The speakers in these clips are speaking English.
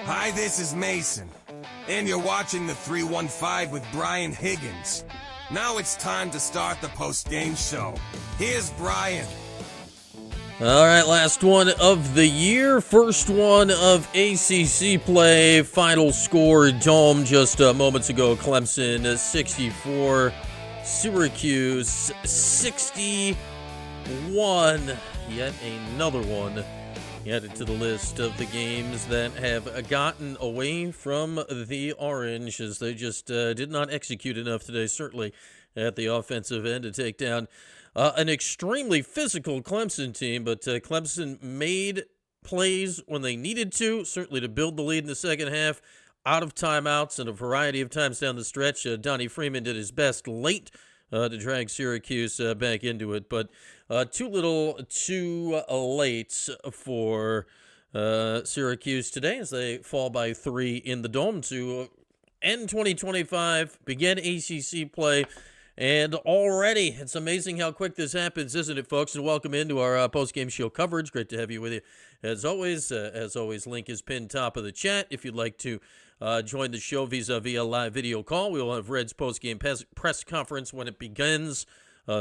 Hi, this is Mason, and you're watching the 315 with Brian Higgins. Now it's time to start the post-game show. Here's Brian. All right, last one of the year, first one of ACC play. Final score, Dome, just moments ago, Clemson 64, Syracuse 61. Yet another one added to the list of the games that have gotten away from the Orange, as they just did not execute enough today, certainly at the offensive end, to take down an extremely physical Clemson team. But Clemson made plays when they needed to, certainly to build the lead in the second half, out of timeouts and a variety of times down the stretch. Donnie Freeman did his best late to drag Syracuse back into it, but too little, too late for Syracuse today, as they fall by 3 in the Dome to end 2025, begin ACC play. And already, it's amazing how quick this happens, isn't it, folks? And welcome into our post-game show coverage. Great to have you with you. As always, link is pinned top of the chat. If you'd like to join the show via live video call, we will have Red's post-game press conference when it begins,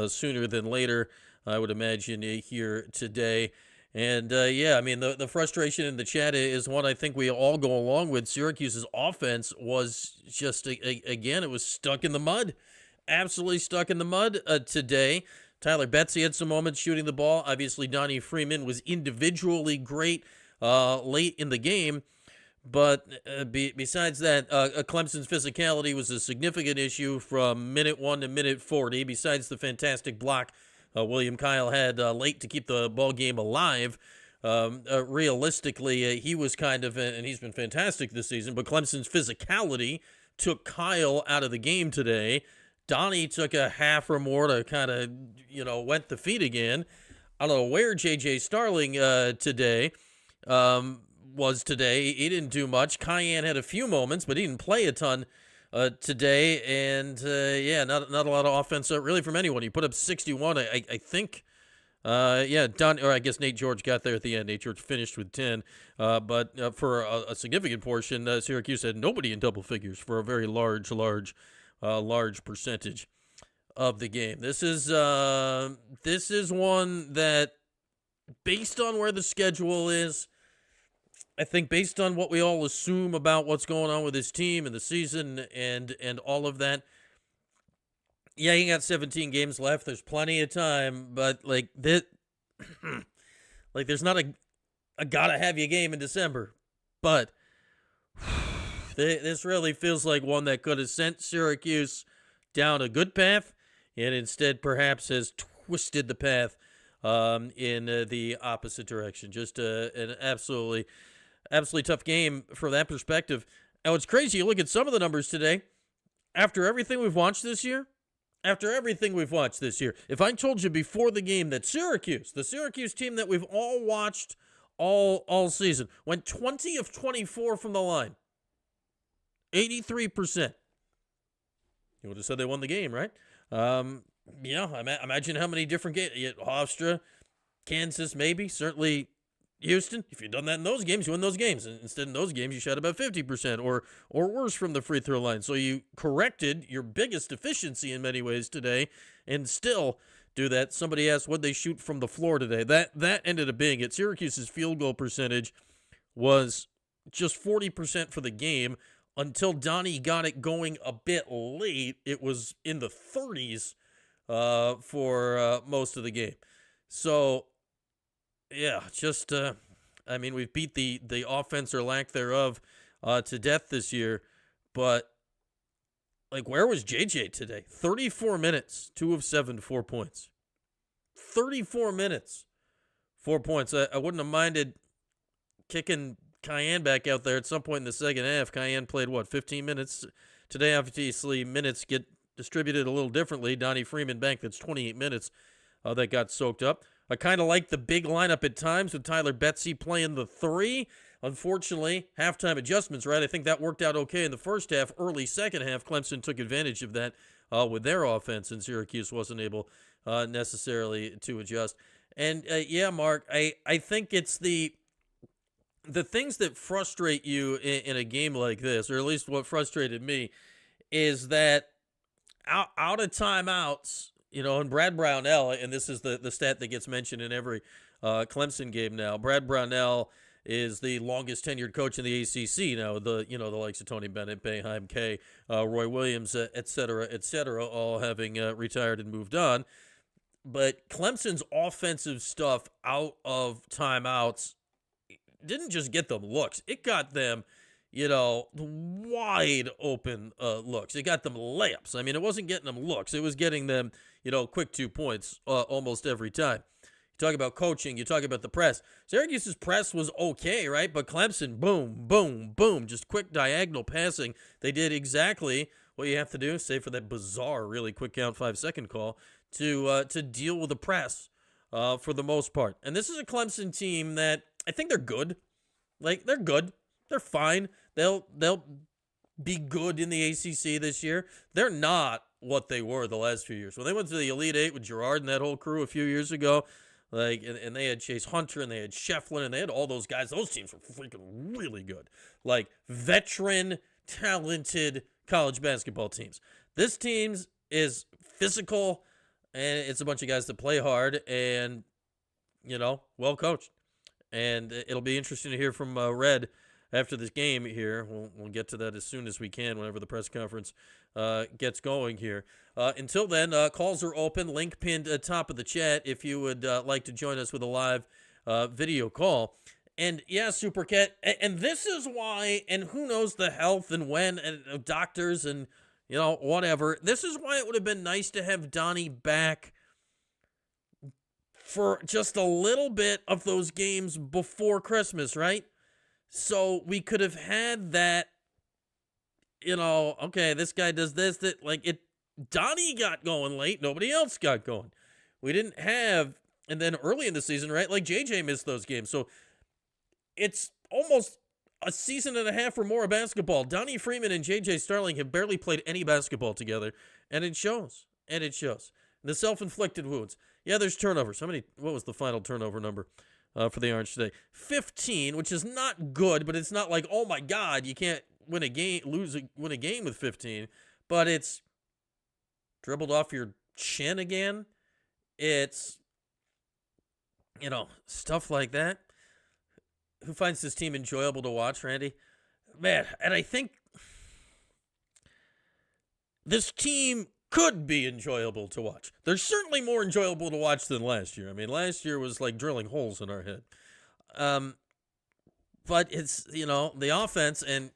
sooner than later, I would imagine, here today. And, the frustration in the chat is one I think we all go along with. Syracuse's offense was just, again, it was stuck in the mud. Absolutely stuck in the mud today. Tyler Betsy had some moments shooting the ball. Obviously, Donnie Freeman was individually great late in the game. But besides that, Clemson's physicality was a significant issue from minute 1 to minute 40. Besides the fantastic block William Kyle had late to keep the ball game alive, realistically, he was kind of, and he's been fantastic this season, but Clemson's physicality took Kyle out of the game today. Donnie took a half or more to kind of, wet the feet again. I don't know where J.J. Starling today was today. He didn't do much. Cayenne had a few moments, but he didn't play a ton today. And, not a lot of offense really from anyone. He put up 61, I think. I guess Nate George got there at the end. Nate George finished with 10. But for a significant portion, Syracuse had nobody in double figures for a very large percentage of the game. This is one that, based on where the schedule is, I think based on what we all assume about what's going on with his team and the season and all of that, yeah, he got 17 games left. There's plenty of time, but there's not a gotta have you game in December. But this really feels like one that could have sent Syracuse down a good path, and instead perhaps has twisted the path in the opposite direction. Just an absolutely tough game from that perspective. Now, it's crazy. You look at some of the numbers today. After everything we've watched this year, if I told you before the game that the Syracuse team that we've all watched all season, went 20 of 24 from the line, 83%. You would have said they won the game, right? Imagine how many different games. Hofstra, Kansas, maybe, certainly Houston. If you'd done that in those games, you win those games. And instead, in those games, you shot about 50% or worse from the free throw line. So you corrected your biggest deficiency in many ways today and still do that. Somebody asked, what they shoot from the floor today? That ended up being it. Syracuse's field goal percentage was just 40% for the game. Until Donnie got it going a bit late, it was in the 30s for most of the game. So, yeah, just, we've beat the offense or lack thereof to death this year. But, where was JJ today? 34 minutes, 2 of 7, 4 points. 34 minutes, 4 points. I wouldn't have minded kicking Cayenne back out there at some point in the second half. Cayenne played, 15 minutes? Today, obviously, minutes get distributed a little differently. Donnie Freeman banked that's 28 minutes that got soaked up. I kind of like the big lineup at times with Tyler Betsy playing the 3. Unfortunately, halftime adjustments, right? I think that worked out okay in the first half. Early second half, Clemson took advantage of that with their offense, and Syracuse wasn't able necessarily to adjust. And, Mark, I think it's the the things that frustrate you in a game like this, or at least what frustrated me, is that out of timeouts, and Brad Brownell, and this is the stat that gets mentioned in every Clemson game now. Brad Brownell is the longest tenured coach in the ACC now. The likes of Tony Bennett, Boeheim, Kay, Roy Williams, et cetera, all having retired and moved on. But Clemson's offensive stuff out of timeouts didn't just get them looks. It got them, wide open looks. It got them layups. I mean, it wasn't getting them looks. It was getting them, quick 2 points almost every time. You talk about coaching. You talk about the press. Syracuse's press was okay, right? But Clemson, boom, boom, boom, just quick diagonal passing. They did exactly what you have to do, save for that bizarre, really quick count 5-second call, to deal with the press for the most part. And this is a Clemson team that I think they're good. Like, they're good. They're fine. They'll be good in the ACC this year. They're not what they were the last few years. When they went to the Elite Eight with Girard and that whole crew a few years ago, and they had Chase Hunter and they had Shefflin and they had all those guys. Those teams were freaking really good. Like, veteran, talented college basketball teams. This team is physical, and it's a bunch of guys that play hard and, well coached. And it'll be interesting to hear from Red after this game here. We'll get to that as soon as we can, whenever the press conference gets going here. Until then, calls are open. Link pinned at top of the chat if you would like to join us with a live video call. And yeah, Super Cat, and this is why, and who knows the health and when, and doctors and, whatever. This is why it would have been nice to have Donnie back for just a little bit of those games before Christmas, right? So we could have had that, okay, this guy does this, Donnie got going late, nobody else got going. We didn't have, and then early in the season, right, like JJ missed those games. So it's almost a season and a half or more of basketball. Donnie Freeman and JJ Starling have barely played any basketball together, and it shows. The self-inflicted wounds. Yeah, there's turnovers. What was the final turnover number for the Orange today? 15, which is not good, but it's not like, oh my God, you can't win a game with 15. But it's dribbled off your chin again. It's, stuff like that. Who finds this team enjoyable to watch, Randy? Man, and I think this team could be enjoyable to watch. They're certainly more enjoyable to watch than last year. I mean, last year was like drilling holes in our head. But it's, the offense, and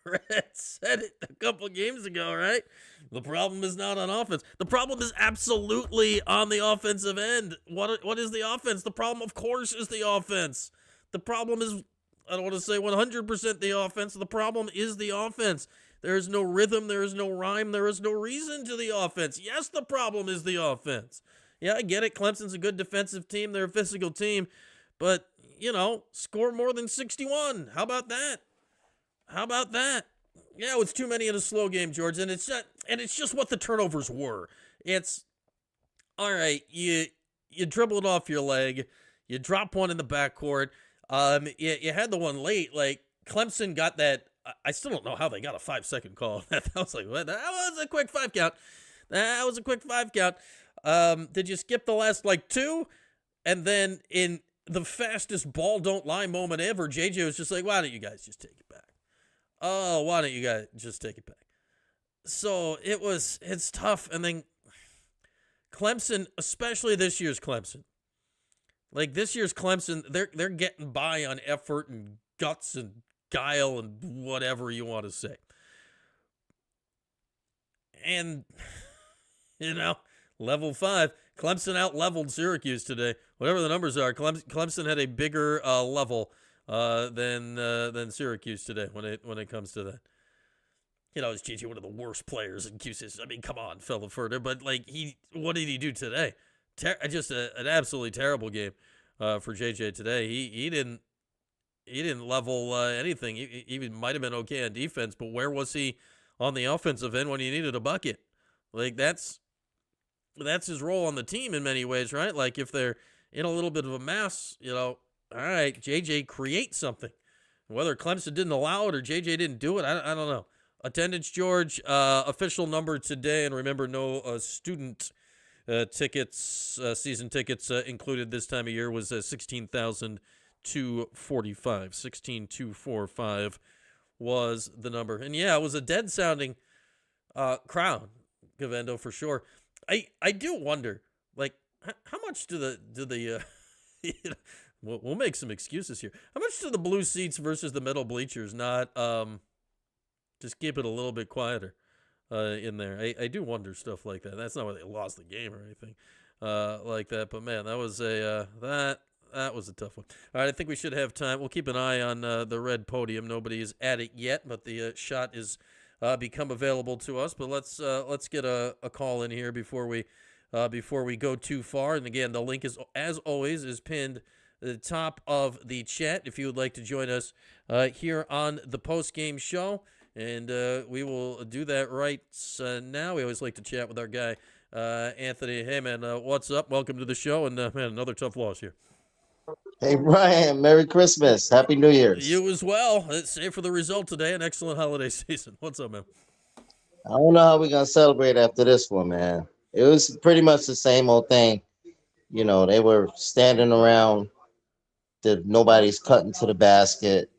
Red said it a couple games ago, right? The problem is not on offense. The problem is absolutely on the offensive end. What is the offense? The problem, of course, is the offense. The problem is, I don't want to say 100% the offense. The problem is the offense. There is no rhythm. There is no rhyme. There is no reason to the offense. Yes, the problem is the offense. Yeah, I get it. Clemson's a good defensive team. They're a physical team. But, score more than 61. How about that? Yeah, it's too many in a slow game, George. And it's just what the turnovers were. It's, all right, you dribble it off your leg. You drop one in the backcourt. You had the one late. Like, Clemson got that. I still don't know how they got a 5-second call. That was like, what? That was a quick 5 count. Did you skip the last, 2? And then in the fastest ball don't lie moment ever, JJ was just like, why don't you guys just take it back? Oh, why don't you guys just take it back? So it's tough. And then Clemson, especially this year's Clemson. Like, this year's Clemson, they're getting by on effort and guts and guile and whatever you want to say. And, level 5, Clemson out-leveled Syracuse today. Whatever the numbers are, Clemson had a bigger level than Syracuse today when it comes to that. Is JJ one of the worst players in QC's? I mean, come on, fellow Furter. But, what did he do today? Just an absolutely terrible game for JJ today. He didn't level anything. He might have been okay on defense, but where was he on the offensive end when he needed a bucket? Like, that's his role on the team in many ways, right? Like, if they're in a little bit of a mess, all right, JJ, create something. Whether Clemson didn't allow it or JJ didn't do it, I don't know. Attendance, George, official number today, and remember, no student tickets, season tickets included this time of year, was 16,245. 16,245 was the number. And yeah, it was a dead sounding crowd, Gavendo, for sure. I do wonder, like, how much do the we'll make some excuses here. How much do the blue seats versus the middle bleachers not just keep it a little bit quieter in there? I do wonder stuff like that. That's not why they lost the game or anything like that. But man, that was that was a tough one. All right, I think we should have time. We'll keep an eye on the red podium. Nobody is at it yet, but the shot is become available to us. But let's get a call in here before we go too far. And again, the link is, as always, is pinned at the top of the chat if you would like to join us here on the post-game show. And we will do that right now. We always like to chat with our guy, Anthony. Hey, man, what's up? Welcome to the show. And, man, another tough loss here. Hey, Brian, Merry Christmas. Happy New Year's. You as well. Save for the result today. An excellent holiday season. What's up, man? I don't know how we're going to celebrate after this one, man. It was pretty much the same old thing. You know, they were standing around. Nobody's cutting to the basket.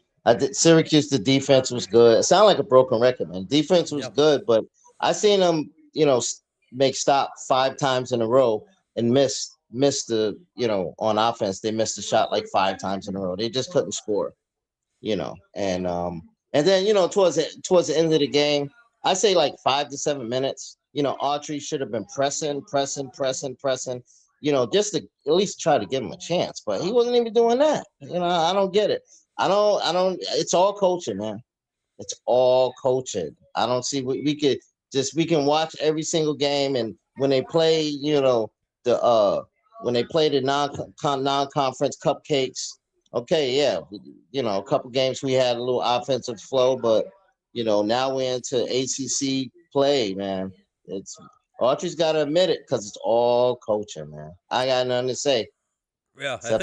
Syracuse, the defense was good. It sounded like a broken record, man. Defense was good, but I seen them, make stop 5 times in a row and miss the, on offense. They missed the shot like 5 times in a row. They just couldn't score, and then, towards the end of the game, I say like 5 to 7 minutes, Autry should have been pressing, just to at least try to give him a chance, but he wasn't even doing that. I don't get it. I don't, it's all coaching, man. It's all coaching. I don't see what we can watch every single game. And when they play, when they play the non-conference cupcakes, okay, yeah, a couple games we had a little offensive flow, but now we're into ACC play, man. Autry's got to admit it because it's all coaching, man. I got nothing to say. Yeah, I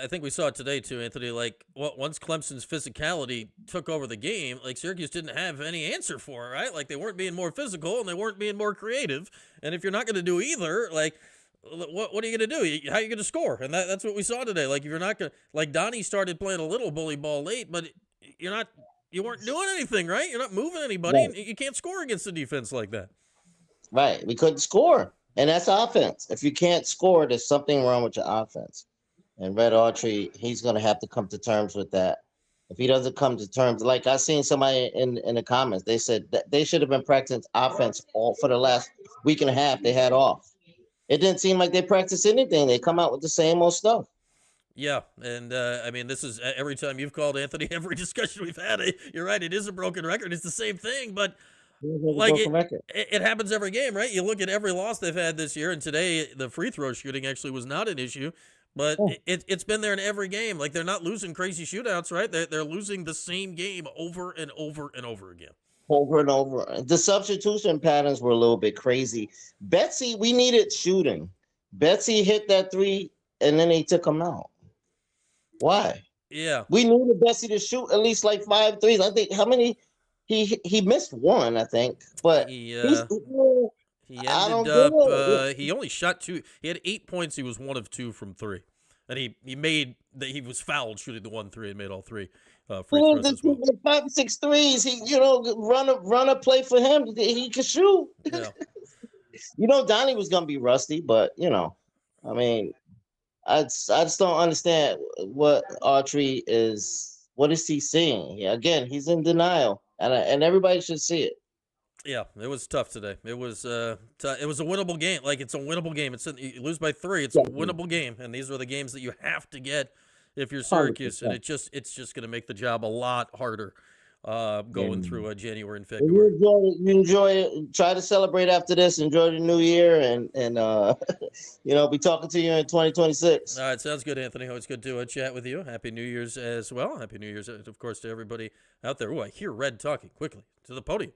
think we saw it today too, Anthony. Like, once Clemson's physicality took over the game, like Syracuse didn't have any answer for it, right? Like they weren't being more physical and they weren't being more creative. And if you're not going to do either, like, what are you going to do? How are you going to score? And that's what we saw today. Like, if you're not going to, like, Donnie started playing a little bully ball late, but you weren't doing anything, right? You're not moving anybody. Right. And you can't score against a defense like that. Right. We couldn't score. And that's offense. If you can't score, there's something wrong with your offense. And Red Autry, he's going to have to come to terms with that. If he doesn't come to terms, like I seen somebody in the comments, they said that they should have been practicing offense all for the last week and a half they had off. It didn't seem like they practiced anything. They come out with the same old stuff. Yeah, and I mean, this is every time you've called, Anthony, every discussion we've had, you're right, it is a broken record. It's the same thing, but like it happens every game, right? You look at every loss they've had this year, and today the free throw shooting actually was not an issue, but it's been there in every game. Like they're not losing crazy shootouts, right? They're losing the same game over and over and over again. Over and over. The substitution patterns were a little bit crazy. Betsy, we needed shooting. Betsy hit that 3, and then they took him out. Why? Yeah. We needed Betsy to shoot at least like 5 threes. I think how many? He missed 1, I think. But he ended up he only shot 2. He had 8 points. He was 1 of 2 from 3. And he was fouled shooting the 1 3 and made all 3 free throws as well. 5 6 threes. He run a play for him. He could shoot. Yeah. Donnie was gonna be rusty, but I mean, I just don't understand what Autry is. What is he seeing? Yeah, again, he's in denial, and everybody should see it. Yeah, it was tough today. It was it was a winnable game. Like it's a winnable game. You lose by 3. It's a winnable game, and these are the games that you have to get if you're Syracuse, 100%. And it's just going to make the job a lot harder going through January and February. You enjoy it. Try to celebrate after this. Enjoy the new year, and be talking to you in 2026. All right, sounds good, Anthony. Always good to chat with you. Happy New Year's as well. Happy New Year's, of course, to everybody out there. Oh, I hear Red talking quickly to the podium.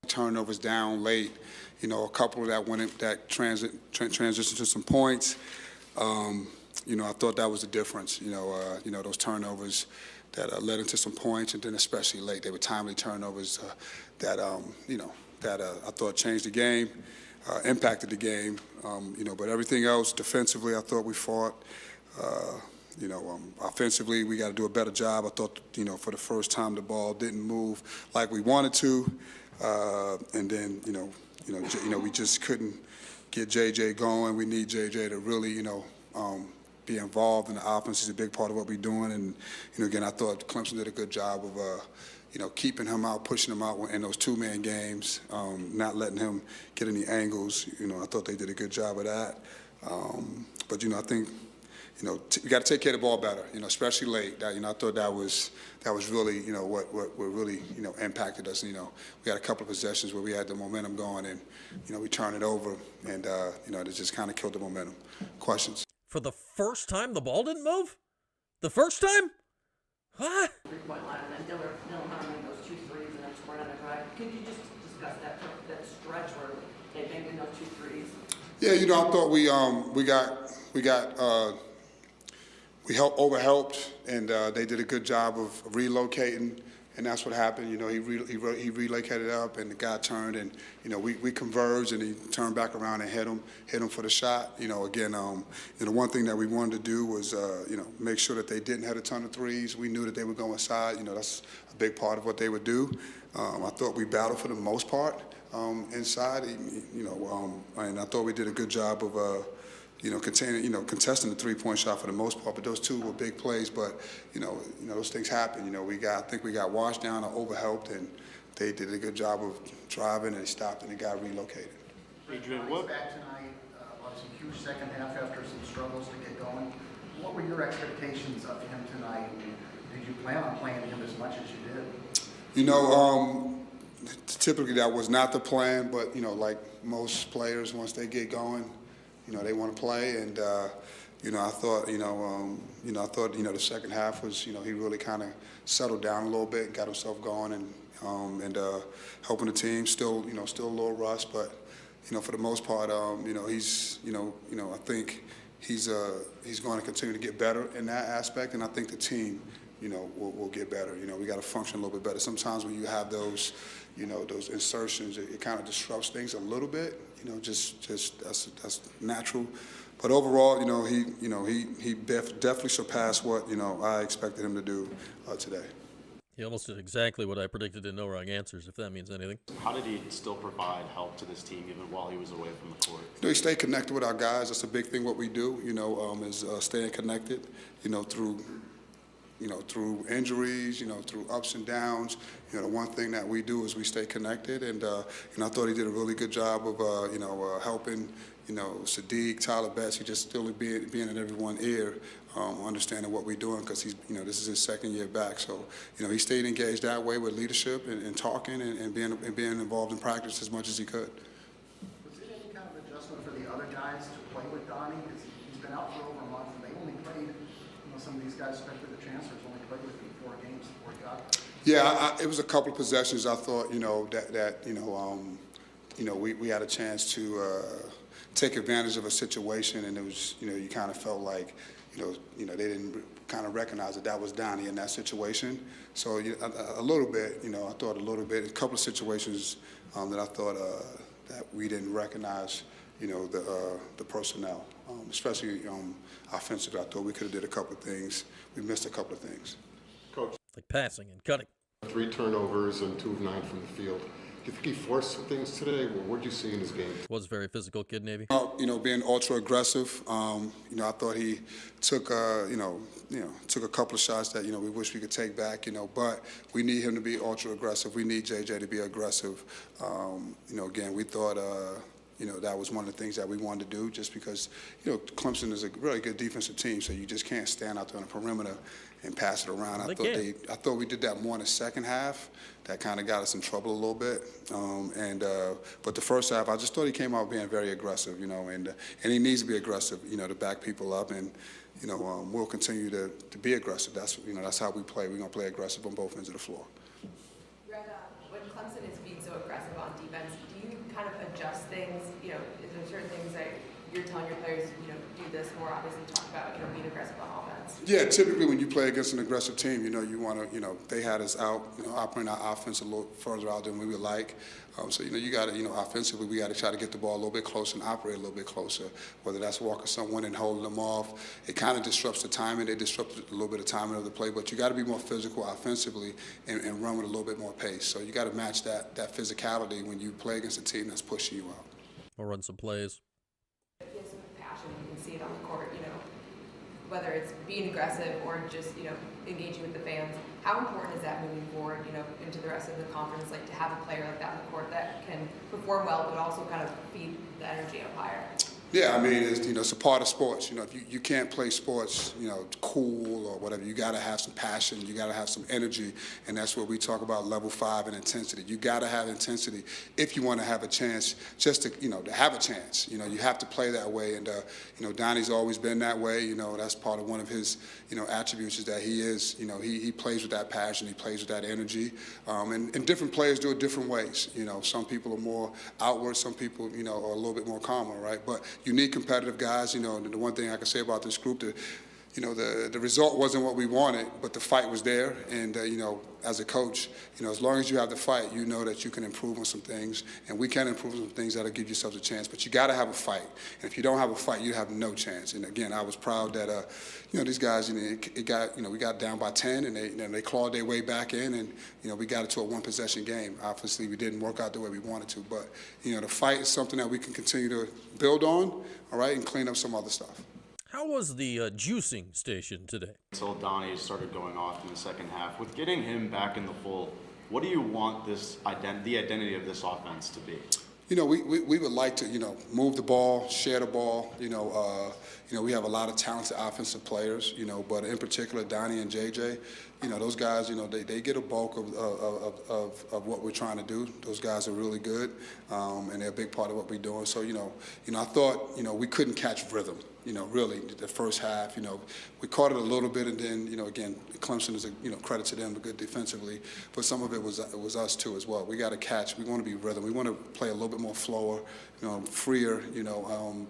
Turnovers down late, a couple that transitioned to some points. I thought that was the difference. Those turnovers that led into some points, and then especially late, they were timely turnovers that I thought changed the game, impacted the game. But everything else, defensively, I thought we fought. Offensively, we got to do a better job. I thought, for the first time, the ball didn't move like we wanted to, and then, we just couldn't get JJ going. We need JJ to really, be involved in the offense. He's a big part of what we're doing. And, again, I thought Clemson did a good job of, keeping him out, pushing him out in those two-man games, not letting him get any angles. I thought they did a good job of that. But, I think, we got to take care of the ball better, especially late. I thought that was really, what really, impacted us. We had a couple of possessions where we had the momentum going, and, we turned it over, and, it just kind of killed the momentum. Questions? For the first time, the ball didn't move? The first time? What? Three-point line, and then Dylan Hunter made those 2 threes and then scored on a drive. Could you just discuss that stretch where they made those 2 threes? Yeah, I thought we overhelped, and they did a good job of relocating, and that's what happened. He relocated up, and the guy turned, and we converged, and he turned back around and hit him for the shot. Again, the one thing that we wanted to do was make sure that they didn't hit a ton of threes. We knew that they would go inside. That's a big part of what they would do. I thought we battled for the most part inside. And I thought we did a good job of. Contesting the three-point shot for the most part, but those 2 were big plays. But those things happen. I think we got washed down or overhelped, and they did a good job of driving, and they stopped, and they got relocated. Adrian, what back tonight? Obviously, huge second half after some struggles to get going. What were your expectations of him tonight? Did you plan on playing him as much as you did? Typically that was not the plan, but like most players, once they get going. They want to play, and I thought, the second half was, he really kind of settled down a little bit and got himself going, and helping the team. Still a little rust, but for the most part, he's, I think he's going to continue to get better in that aspect, and I think the team, will get better. We got to function a little bit better. Sometimes when you have those, those insertions, it kind of disrupts things a little bit. Just that's natural. But overall, he definitely surpassed what I expected him to do today. He almost did exactly what I predicted in No Wrong Answers, if that means anything. How did he still provide help to this team even while he was away from the court? He stayed connected with our guys. That's a big thing. What we do, is staying connected. Through injuries, through ups and downs. The one thing that we do is we stay connected, and I thought he did a really good job of helping. Sadiq, Tyler Betts, he just still being in everyone's ear, understanding what we're doing, because he's, this is his second year back. So, he stayed engaged that way with leadership and talking and being involved in practice as much as he could. Was there any kind of adjustment for the other guys to play with Donnie? Because he's been out for over a month, and they only played. Some of these guys, especially the transfers, only played with him 4 games before he got there. Yeah, it was a couple of possessions. I thought, we had a chance to take advantage of a situation, and it was, you kind of felt like, they didn't kind of recognize that was Donnie in that situation. So a little bit, I thought a little bit. A couple of situations that I thought that we didn't recognize, the personnel, especially offensively. I thought we could have did a couple of things. We missed a couple of things. Coach, like passing and cutting. 3 turnovers and 2 of 9 from the field. Do you think he forced some things today? What did you see in his game? Was a very physical kid, Navy. Being ultra aggressive. I thought he took, took a couple of shots that we wish we could take back. But we need him to be ultra aggressive. We need JJ to be aggressive. Again, we thought. That was one of the things that we wanted to do, just because, Clemson is a really good defensive team, so you just can't stand out there on the perimeter and pass it around. I thought we did that more in the second half. That kind of got us in trouble a little bit. But the first half, I just thought he came out being very aggressive, and he needs to be aggressive, to back people up, and we'll continue to be aggressive. That's how we play. We're gonna play aggressive on both ends of the floor. Red, when Clemson is being so aggressive on defense, do you kind of adjust things? Is there certain things that you're telling your players, do this more, obviously talk about, being aggressive on offense. Yeah, typically when you play against an aggressive team, you want to, they had us out, operating our offense a little further out than we would like. So, you got to, offensively, we got to try to get the ball a little bit closer and operate a little bit closer, whether that's walking someone and holding them off. It kind of disrupts the timing. They disrupt a little bit of timing of the play, but you got to be more physical offensively and run with a little bit more pace. So you got to match that physicality when you play against a team that's pushing you out. We'll run some plays. There's some passion, you can see it on the court, whether it's being aggressive or just, engaging with the fans. How important is that moving forward, into the rest of the conference, like to have a player like that on the court that can perform well, but also kind of feed the energy up higher? Yeah, I mean, it's a part of sports. If you can't play sports, cool or whatever, you got to have some passion, you got to have some energy, and that's what we talk about level 5 and intensity. You got to have intensity if you want to have a chance, just to have a chance. You have to play that way, and Donnie's always been that way. That's part of one of his attributes is that he is, he plays with that passion, he plays with that energy, and different players do it different ways. Some people are more outward, some people are a little bit more calmer, right? But you need competitive guys. The one thing I can say about this group, the result wasn't what we wanted, but the fight was there. And, as a coach, as long as you have the fight, you know that you can improve on some things. And we can improve on some things that'll give yourselves a chance. But you got to have a fight. And if you don't have a fight, you have no chance. And, again, I was proud that, these guys, we got down by 10, and they clawed their way back in. And, we got it to a one-possession game. Obviously, we didn't work out the way we wanted to. But, the fight is something that we can continue to build on, all right, and clean up some other stuff. How was the juicing station today? Until Donnie started going off in the second half. With getting him back in the fold, what do you want the identity of this offense to be? We would like to, move the ball, share the ball. We have a lot of talented offensive players, but in particular, Donnie and JJ, those guys, they get a bulk of what we're trying to do. Those guys are really good, and they're a big part of what we're doing. So, I thought, we couldn't catch rhythm. Really, the first half, we caught it a little bit, and then, again, Clemson is credit to them, good defensively, but some of it was us too as well. We got to catch. We want to be rhythm. We want to play a little bit more flower, freer,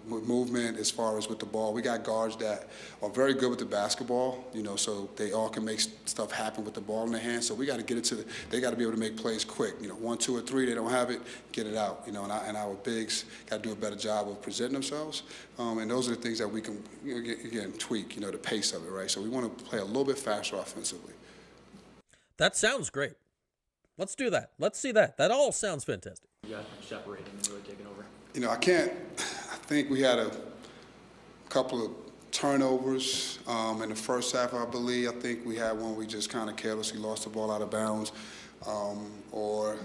movement as far as with the ball. We got guards that are very good with the basketball, so they all can make stuff happen with the ball in their hands. So we got to get it they got to be able to make plays quick. 1, 2, or 3, they don't have it, get it out. And our bigs got to do a better job of presenting themselves. And those are the things that we can, again, tweak, the pace of it, right? So we want to play a little bit faster offensively. That sounds great. Let's do that. Let's see that. That all sounds fantastic. You got separating and really taking over. I think we had a couple of turnovers in the first half, I believe. I think we had one we just kind of carelessly lost the ball out of bounds, or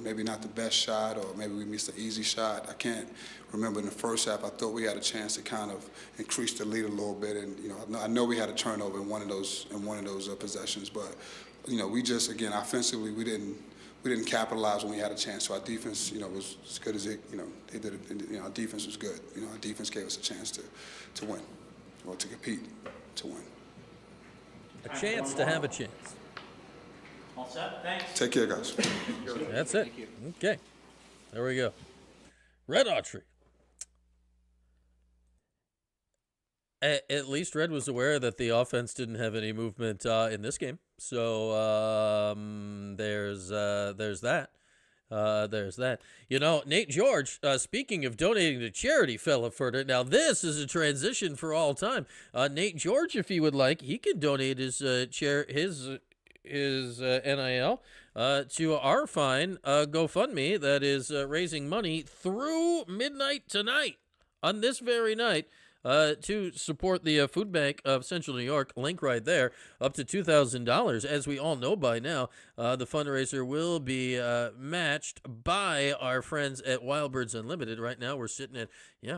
maybe not the best shot, or maybe we missed an easy shot. I can't remember in the first half. I thought we had a chance to kind of increase the lead a little bit, and I know we had a turnover in one of those possessions, but we just, again, offensively we didn't capitalize when we had a chance. So our defense, was as good as it. They did it. Our defense was good. Our defense gave us a chance to win, or to compete, to win. A chance to have a chance. All set? Thanks. Take care, guys. That's it. Okay. There we go. Red Autry. At least Red was aware that the offense didn't have any movement in this game. So there's that. There's that. Nate George, speaking of donating to charity, fella Furter, now this is a transition for all time. Nate George, if he would like, he can donate his NIL to our fine GoFundMe that is raising money through midnight tonight, on this very night, to support the food bank of Central New York. Link right there, up to $2,000. As we all know by now, the fundraiser will be matched by our friends at Wild Birds Unlimited. Right now, we're sitting at,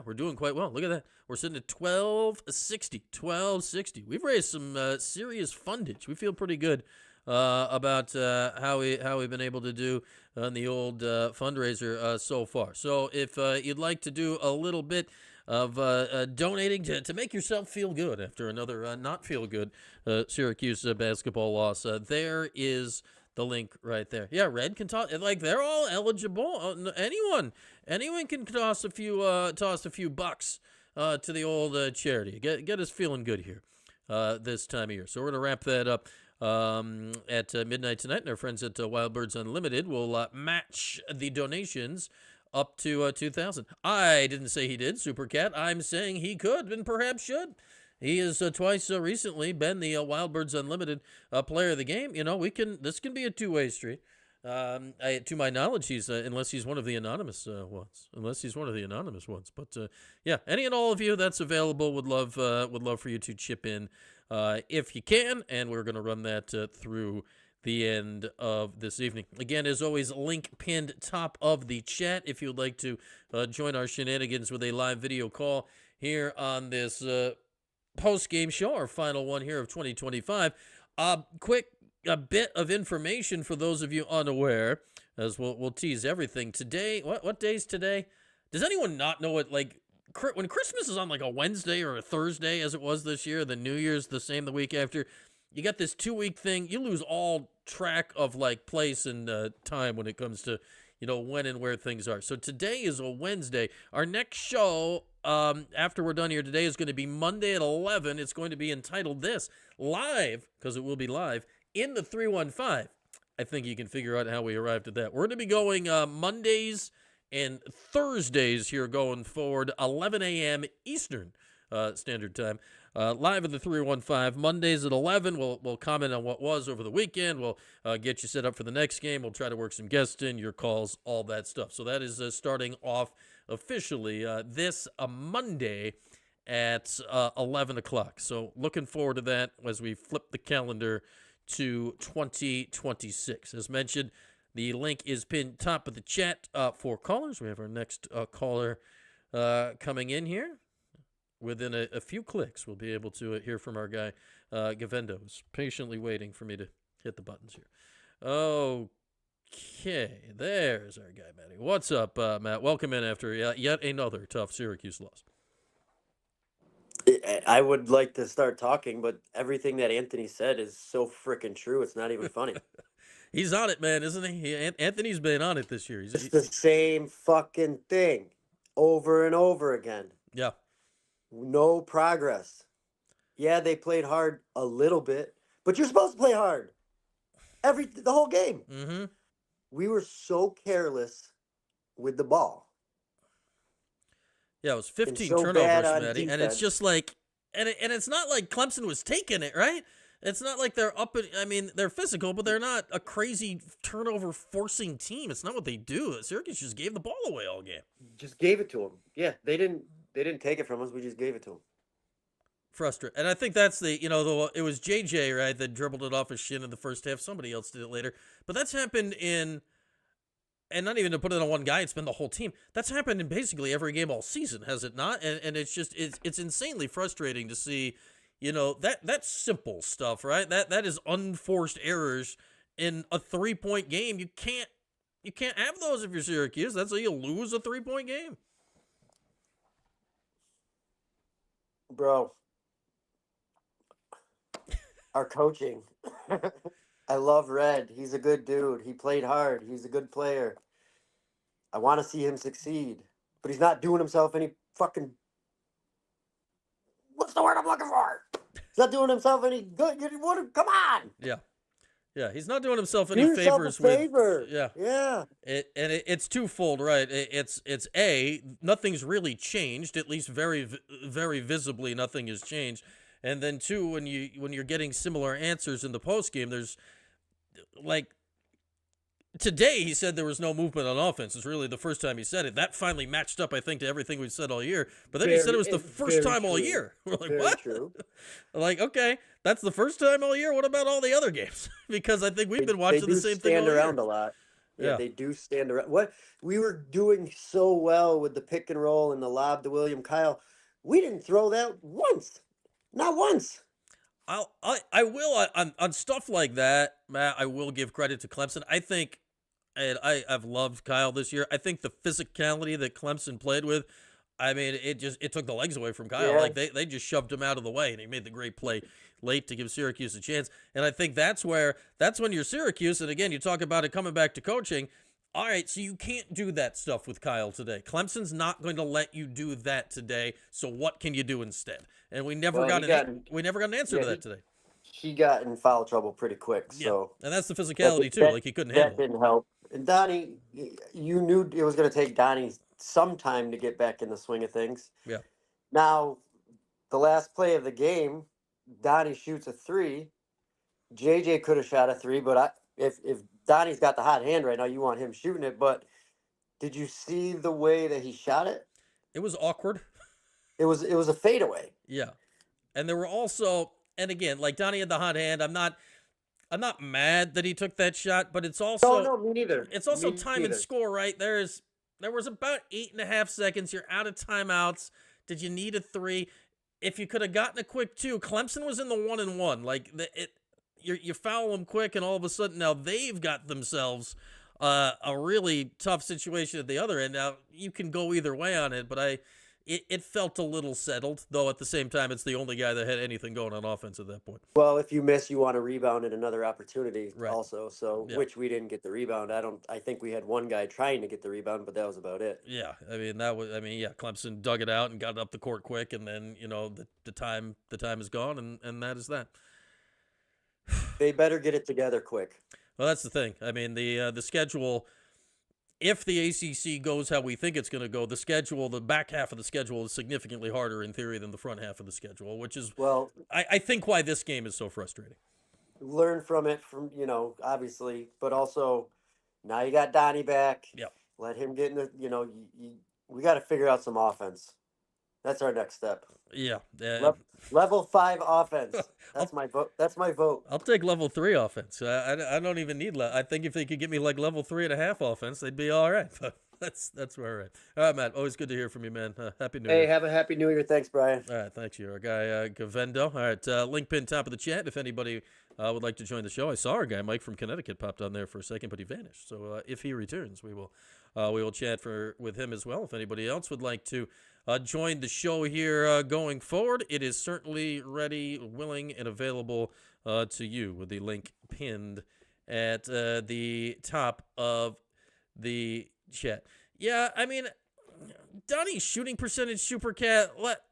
we're doing quite well. Look at that. We're sitting at $1260. We've raised some serious fundage. We feel pretty good about how we've been able to do on the old fundraiser so far. So if you'd like to do a little bit of donating to make yourself feel good after another not feel good Syracuse basketball loss, there is the link right there. Yeah, Red can toss. Like, they're all eligible. Anyone can toss a few bucks to the old charity. Get us feeling good here this time of year. So we're gonna wrap that up at midnight tonight, and our friends at Wild Birds Unlimited will match the donations up to $2,000. I didn't say he did, Super Cat. I'm saying he could and perhaps should. He has twice recently been the Wild Birds Unlimited player of the game. You know, this can be a two-way street. To my knowledge, he's unless he's one of the anonymous ones. But yeah, any and all of you, that's available. Would love for you to chip in if you can, and we're going to run that through the end of this evening. Again, as always, link pinned top of the chat if you'd like to join our shenanigans with a live video call here on this post-game show, our final one here of 2025. Quick bit of information for those of you unaware, as we'll tease everything. Today, what day is today? Does anyone not know what, like, when Christmas is on like a Wednesday or a Thursday, as it was this year, the New Year's the same the week after, you got this 2-week thing. You lose all track of like place and time when it comes to, you know, when and where things are. So today is a Wednesday. Our next show, after we're done here today, is going to be Monday at 11. It's going to be entitled this, Live, because it will be live, in the 315. I think you can figure out how we arrived at that. We're going to be going Mondays and Thursdays here going forward, 11 a.m. Eastern Standard Time. Live at the 315. Mondays at 11. We'll comment on what was over the weekend. We'll get you set up for the next game. We'll try to work some guests in, your calls, all that stuff. So that is starting off officially this Monday at 11 o'clock. So looking forward to that as we flip the calendar to 2026. As mentioned, the link is pinned top of the chat for callers. We have our next caller coming in here. Within a few clicks, we'll be able to hear from our guy, Gavendo, who's patiently waiting for me to hit the buttons here. Okay, there's our guy, Matty. What's up, Matt? Welcome in after yet another tough Syracuse loss. I would like to start talking, but everything that Anthony said is so freaking true. It's not even funny. He's on it, man, isn't he? Anthony's been on it this year. It's the same fucking thing over and over again. Yeah. No progress. Yeah, they played hard a little bit, but you're supposed to play hard the whole game. Mm-hmm. We were so careless with the ball. Yeah, it was 15 turnovers, Matty, and it's just like, and it's not like Clemson was taking it, right? It's not like they're they're physical, but they're not a crazy turnover forcing team. It's not what they do. Syracuse just gave the ball away all game. Just gave it to them. Yeah, they didn't take it from us. We just gave it to them. Frustrating. And I think that's it was JJ, right, that dribbled it off his shin in the first half. Somebody else did it later. But that's happened and not even to put it on one guy, it's been the whole team. That's happened in basically every game all season, has it not? And it's just, it's insanely frustrating to see, that's simple stuff, right? That is unforced errors in a 3-point game. You can't have those if you're Syracuse. That's how you lose a 3-point game. Bro, our coaching. I love Red. He's a good dude. He played hard. He's a good player. I want to see him succeed, but he's not doing himself any fucking. What's the word I'm looking for? He's not doing himself any good. Come on. Yeah, he's not doing himself any favors. Yeah. It's twofold, right? It's A, nothing's really changed. At least very, very visibly, nothing has changed. And then two, when you're getting similar answers in the postgame, there's like today he said there was no movement on offense. It's really the first time he said it. That finally matched up, I think, to everything we've said all year. But then he said it was the first time all year. We're like, very what? True. Like, okay, that's the first time all year. What about all the other games? Because I think we've been watching the same thing all year. They stand around a lot. Yeah, they do stand around. What we were doing so well with the pick and roll and the lob to William Kyle, we didn't throw that once. Not once. I will on stuff like that, Matt. I will give credit to Clemson. I think, and I've loved Kyle this year. I think the physicality that Clemson played with, I mean, it took the legs away from Kyle. Yeah. Like they just shoved him out of the way, and he made the great play late to give Syracuse a chance. And I think that's when you're Syracuse. And again, you talk about it coming back to coaching. All right, so you can't do that stuff with Kyle today. Clemson's not going to let you do that today. So what can you do instead? And we never got an answer to that today. He got in foul trouble pretty quick. So and that's the physicality too. Like he couldn't handle it. That didn't help. And Donnie, you knew it was going to take Donnie some time to get back in the swing of things. Yeah. Now, the last play of the game, Donnie shoots a 3. JJ could have shot a 3, but if Donnie's got the hot hand right now, you want him shooting it. But did you see the way that he shot it? It was awkward. It was a fadeaway. Yeah, and there were also, and again, like Donnie had the hot hand. I'm not mad that he took that shot, but it's also no, me neither. It's also Me time neither. and score, right? There was about 8.5 seconds. You're out of timeouts. Did you need a 3? If you could have gotten a quick 2, Clemson was in the 1-1. Like you foul them quick, and all of a sudden now they've got themselves a really tough situation at the other end. Now you can go either way on it, but it felt a little settled, though at the same time it's the only guy that had anything going on offense at that point. Well, if you miss, you want to rebound at another opportunity also. So Yeah. which we didn't get the rebound. I think we had one guy trying to get the rebound, but that was about it. Yeah, Clemson dug it out and got it up the court quick, and then the time is gone, and that is that. They better get it together quick. Well, that's the thing. I mean, the schedule, if the ACC goes how we think it's going to go, the back half of the schedule is significantly harder in theory than the front half of the schedule, which is, I think, why this game is so frustrating. Learn from it, obviously, but also now you got Donnie back. Yep. Let him get in the, we got to figure out some offense. That's our next step. Yeah. Level 5 offense. That's my vote. That's my vote. I'll take level 3 offense. I don't even need. I think if they could get me like level 3.5 offense, they'd be all right. But that's where we're at. All right, Matt. Always good to hear from you, man. Happy New Year. Hey, have a happy New Year. Thanks, Brian. All right, thanks you. Our guy Gavendo. All right, link pin top of the chat. If anybody would like to join the show, I saw our guy Mike from Connecticut popped on there for a second, but he vanished. So if he returns, we will chat with him as well. If anybody else would like to join the show here going forward, it is certainly ready, willing, and available to you with the link pinned at the top of the chat. Yeah, I mean, Donnie's shooting percentage, Supercat.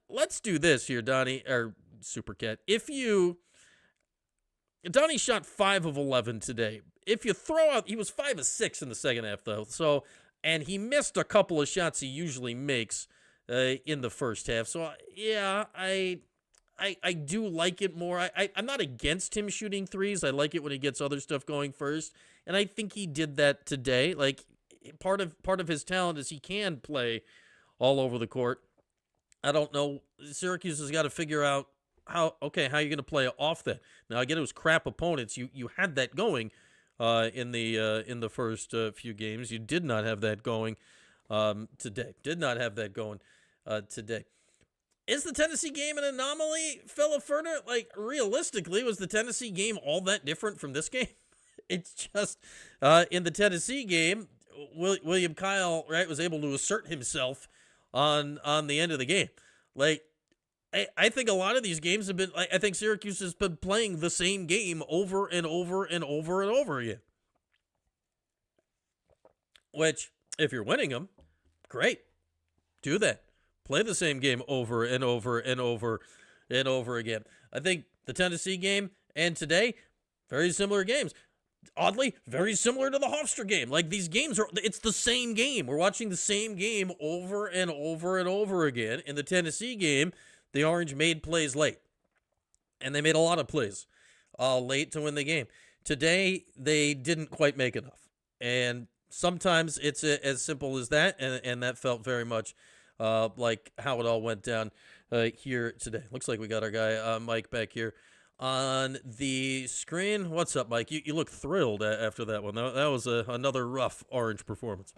Let's do this here, Donnie, or Supercat. Donnie shot 5 of 11 today. If you throw out, he was 5 of 6 in the second half, though. So, and he missed a couple of shots he usually makes in the first half. So, yeah, I do like it more. I'm not against him shooting threes. I like it when he gets other stuff going first, and I think he did that today. Like, part of his talent is he can play all over the court. I don't know. Syracuse has got to figure out how you're going to play off that. Now, again, it was crap opponents. You had that going in the first few games. You did not have that going today. Today. Is the Tennessee game an anomaly, Philip Ferner? Like, realistically, was the Tennessee game all that different from this game? It's just in the Tennessee game, William Kyle, right, was able to assert himself on the end of the game. Like, I think a lot of these games have been, I think Syracuse has been playing the same game over and over and over and over again. Which, if you're winning them, great. Do that. Play the same game over and over and over and over again. I think the Tennessee game and today, very similar games. Oddly, very similar to the Hofstra game. Like, these games it's the same game. We're watching the same game over and over and over again. In the Tennessee game, the Orange made plays late. And they made a lot of plays late to win the game. Today, they didn't quite make enough. And sometimes it's as simple as that. And that felt very much like how it all went down here today. Looks like we got our guy Mike back here on the screen. What's up, Mike? You look thrilled after that one. That was another rough Orange performance.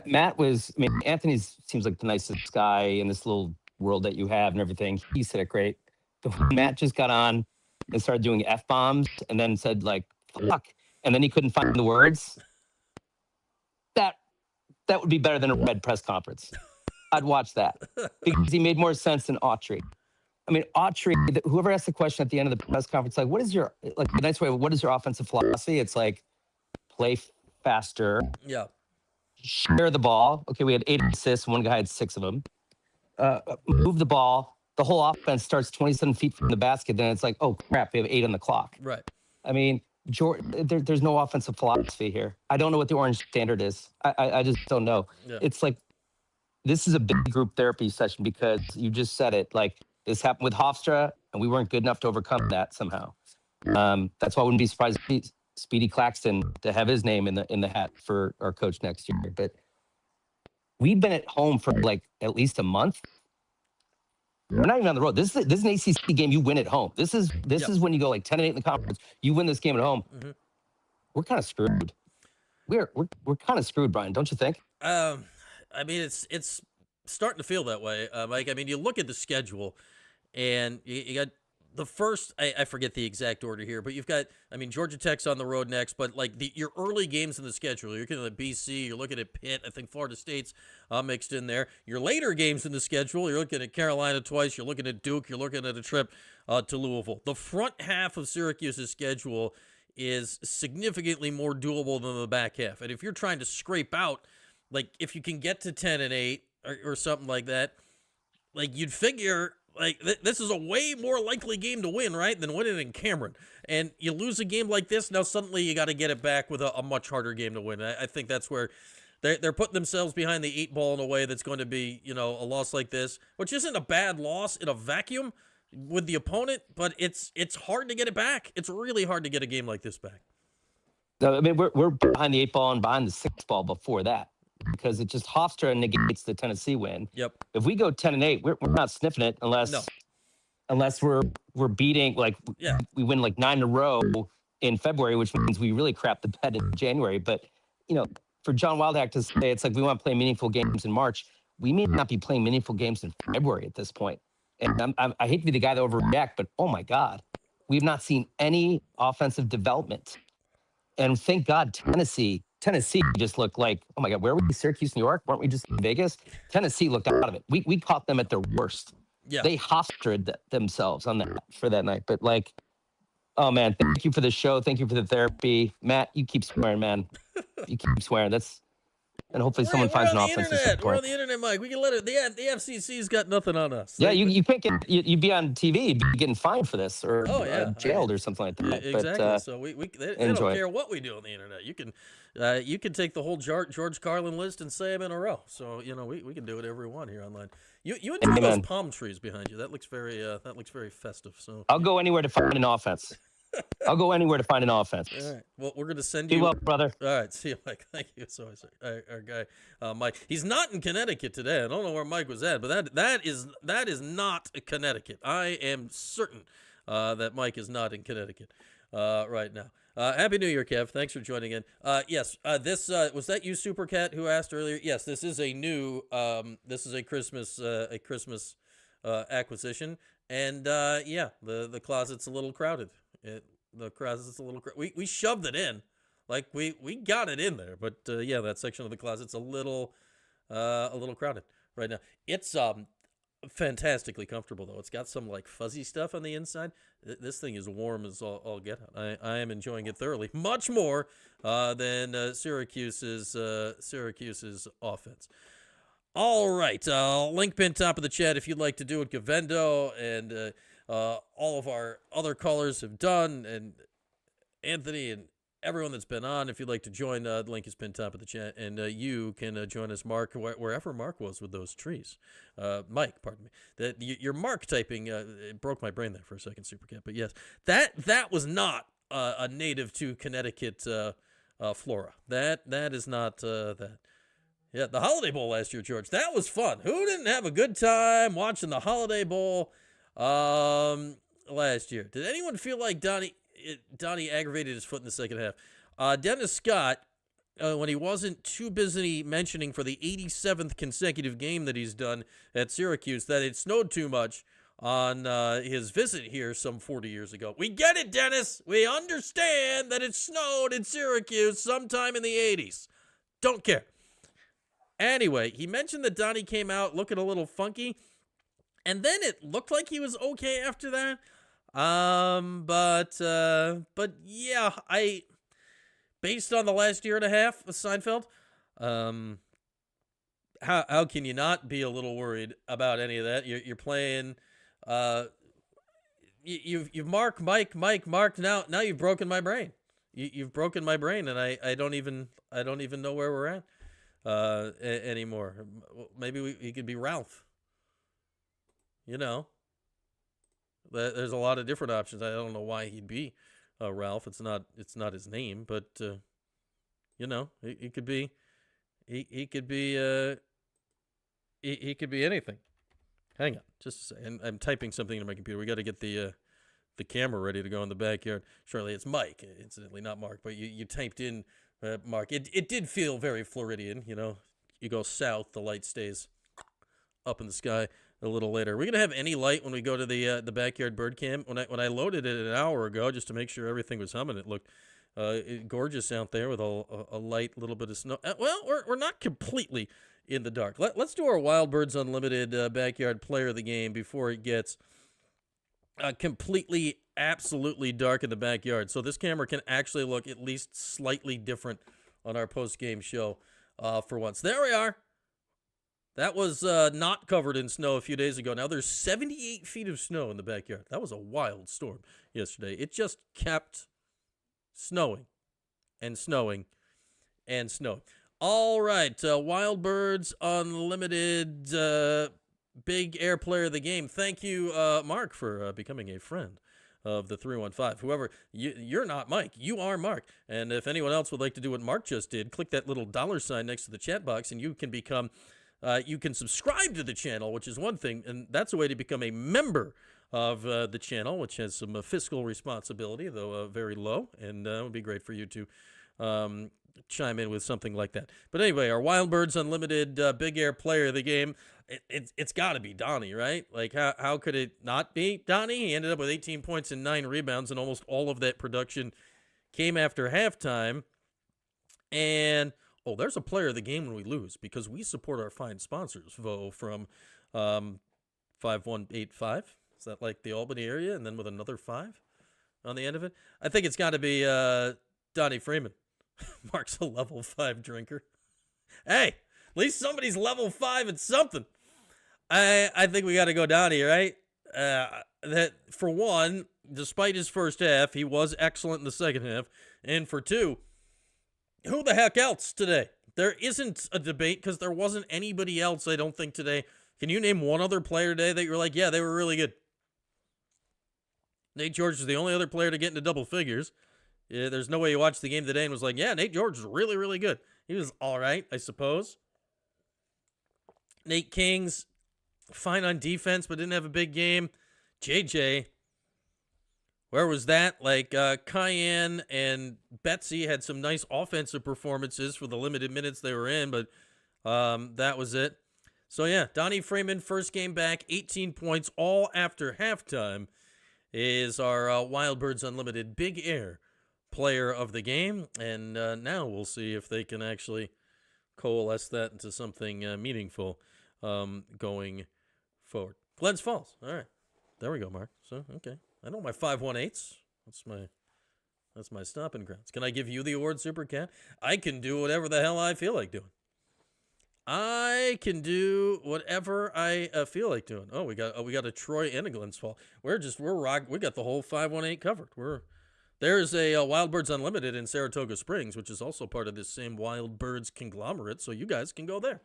Matt was, Anthony seems like the nicest guy in this little world that you have and everything. He said it great. But when Matt just got on and started doing F-bombs and then said, like, fuck, and then he couldn't find the words, that would be better than a red press conference. I'd watch that because he made more sense than Autry. I mean, Autry, whoever asked the question at the end of the press conference, like, what is your, like, the nice way, what is your offensive philosophy? It's like, play faster, Yeah. share the ball. Okay, we had 8 assists. One guy had 6 of them. Move the ball. The whole offense starts 27 feet from the basket. Then it's like, oh, crap, we have 8 on the clock. Right. I mean, there's no offensive philosophy here. I don't know what the orange standard is. I just don't know. Yeah. It's like, this is a big group therapy session because you just said it. Like, this happened with Hofstra, and we weren't good enough to overcome that somehow. That's why I wouldn't be surprised to see Speedy Claxton to have his name in the hat for our coach next year. But we've been at home for like at least a month. We're not even on the road. This is an ACC game you win at home. This is when you go like 10-8 in the conference. You win this game at home. Mm-hmm. We're kind of screwed. We're kind of screwed, Brian. Don't you think? I mean, it's starting to feel that way, Mike. I mean, you look at the schedule, and you got the first. I forget the exact order here, but you've got. I mean, Georgia Tech's on the road next, but like your early games in the schedule, you're looking at BC, you're looking at Pitt. I think Florida State's mixed in there. Your later games in the schedule, you're looking at Carolina twice, you're looking at Duke, you're looking at a trip to Louisville. The front half of Syracuse's schedule is significantly more doable than the back half, and if you're trying to scrape out. Like, if you can get to 10-8 or something like that, like, you'd figure, like, this is a way more likely game to win, right, than winning in Cameron. And you lose a game like this, now suddenly you got to get it back with a much harder game to win. I think that's where they're putting themselves behind the 8 ball in a way that's going to be, a loss like this, which isn't a bad loss in a vacuum with the opponent, but it's hard to get it back. It's really hard to get a game like this back. No, I mean, we're behind the 8 ball and behind the 6 ball before that. Because it just Hofstra negates the Tennessee win. Yep. If we go 10-8, we're not sniffing it unless we're beating we win like 9 in a row in February, which means we really crap the bed in January. But for John Wildhack to say it's like we want to play meaningful games in March, we may not be playing meaningful games in February at this point. And I hate to be the guy that overreact, but oh my God, we've not seen any offensive development. And thank God Tennessee just looked like, oh my God, where were we? Syracuse, New York? Weren't we just in Vegas? Tennessee looked out of it. We caught them at their worst. Yeah. They Hofstra'd themselves for that night. But like, oh man, thank you for the show. Thank you for the therapy. Matt, you keep swearing, man. You keep swearing. And hopefully someone finds an offensive support. We're on the internet, Mike. We can let it. The FCC's got nothing on us. Yeah, you can't get. You'd be on TV, you'd be getting fined for this or jailed or something like that. Exactly. But, so they don't care what we do on the internet. You can take the whole George Carlin list and say them in a row. So we can do whatever we want here online. You enjoy those palm trees behind you. That looks very festive. So I'll go anywhere to find an offense. All right. Well, we're going to send you. Be well, brother. All right. See you, Mike. Thank you. So, our guy, Mike. He's not in Connecticut today. I don't know where Mike was at, but that is not Connecticut. I am certain that Mike is not in Connecticut right now. Happy New Year, Kev. Thanks for joining in. Yes. This was that you, Super Cat, who asked earlier. Yes. This is a new. This is a Christmas acquisition, and the closet's a little crowded. We shoved it in, like we got it in there, but that section of the closet's a little crowded right now. It's fantastically comfortable though. It's got some like fuzzy stuff on the inside. This thing is warm as all get out. I am enjoying it thoroughly, much more than Syracuse's offense. All right, link pin top of the chat if you'd like to do it. Gavendo and all of our other callers have done, and Anthony and everyone that's been on. If you'd like to join, the link is pinned top of the chat, and you can join us, Mark, wherever Mark was with those trees. Mike, pardon me. Your Mark typing it broke my brain there for a second, Super Cat. But yes, that was not a native to Connecticut flora. That is not that. Yeah, the Holiday Bowl last year, George. That was fun. Who didn't have a good time watching the Holiday Bowl last year? Did anyone feel like Donnie aggravated his foot in the second half? Dennis Scott, when he wasn't too busy mentioning for the 87th consecutive game that he's done at Syracuse that it snowed too much on his visit here some 40 years ago. We get it, Dennis. We understand that it snowed in Syracuse sometime in the 80s. Don't care. Anyway, he mentioned that Donnie came out looking a little funky, and then it looked like he was okay after that. But yeah, based on the last year and a half of Seinfeld, how can you not be a little worried about any of that? You're playing, you've Mark. Now you've broken my brain. You've broken my brain, and I don't even know where we're at anymore. Maybe he could be Ralph. You know, there's a lot of different options. I don't know why he'd be Ralph. It's not his name, but you know, he could be. He could be anything. Hang on, just a second. I'm typing something in my computer. We got to get the camera ready to go in the backyard. Surely it's Mike, incidentally, not Mark. But you typed in Mark. It did feel very Floridian. You know, you go south, the light stays up in the sky a little later. Are we gonna have any light when we go to the backyard bird cam? When I loaded it an hour ago just to make sure everything was humming, it looked gorgeous out there with a light little bit of snow. Well, we're not completely in the dark. Let's do our Wild Birds Unlimited backyard player of the game before it gets completely, absolutely dark in the backyard. So this camera can actually look at least slightly different on our post-game show for once. There we are. That was not covered in snow a few days ago. Now there's 78 feet of snow in the backyard. That was a wild storm yesterday. It just kept snowing and snowing and snowing. All right, Wild Birds Unlimited Big Air Player of the Game. Thank you, Mark, for becoming a friend of the 315. Whoever, you're not Mike. You are Mark. And if anyone else would like to do what Mark just did, click that little $sign next to the chat box, and you can become... you can subscribe to the channel, which is one thing, and that's a way to become a member of the channel, which has some fiscal responsibility, though very low, and it would be great for you to chime in with something like that. But anyway, our Wild Birds Unlimited Big Air Player of the Game, it's got to be Donnie, right? Like, how could it not be Donnie? He ended up with 18 points and 9 rebounds, and almost all of that production came after halftime. And... oh, there's a player of the game when we lose because we support our fine sponsors, Vo, from 5185. Is that like the Albany area? And then with another 5 on the end of it? I think it's got to be Donnie Freeman. Mark's a level 5 drinker. Hey, at least somebody's level 5 at something. I think we got to go Donnie, right? That for one, despite his first half, he was excellent in the second half. And for two, who the heck else today? There isn't a debate because there wasn't anybody else, I don't think, today. Can you name one other player today that you're like, yeah, they were really good? Nate George is the only other player to get into double figures. Yeah, there's no way you watched the game today and was like, yeah, Nate George is really, really good. He was all right, I suppose. Nate King's fine on defense, but didn't have a big game. JJ... where was that? Like, Cayenne and Betsy had some nice offensive performances for the limited minutes they were in, but that was it. So, yeah, Donnie Freeman, first game back, 18 points, all after halftime, is our Wild Birds Unlimited Big Air Player of the Game. And now we'll see if they can actually coalesce that into something meaningful going forward. Glens Falls. All right. There we go, Mark. So, okay. I know my 518s. That's my stomping grounds. Can I give you the award, Super Cat? I can do whatever the hell I feel like doing. I can do whatever I feel like doing. Oh, we got a Troy and a Glens Falls. We got the whole 518 covered. There's a Wild Birds Unlimited in Saratoga Springs, which is also part of this same Wild Birds conglomerate. So you guys can go there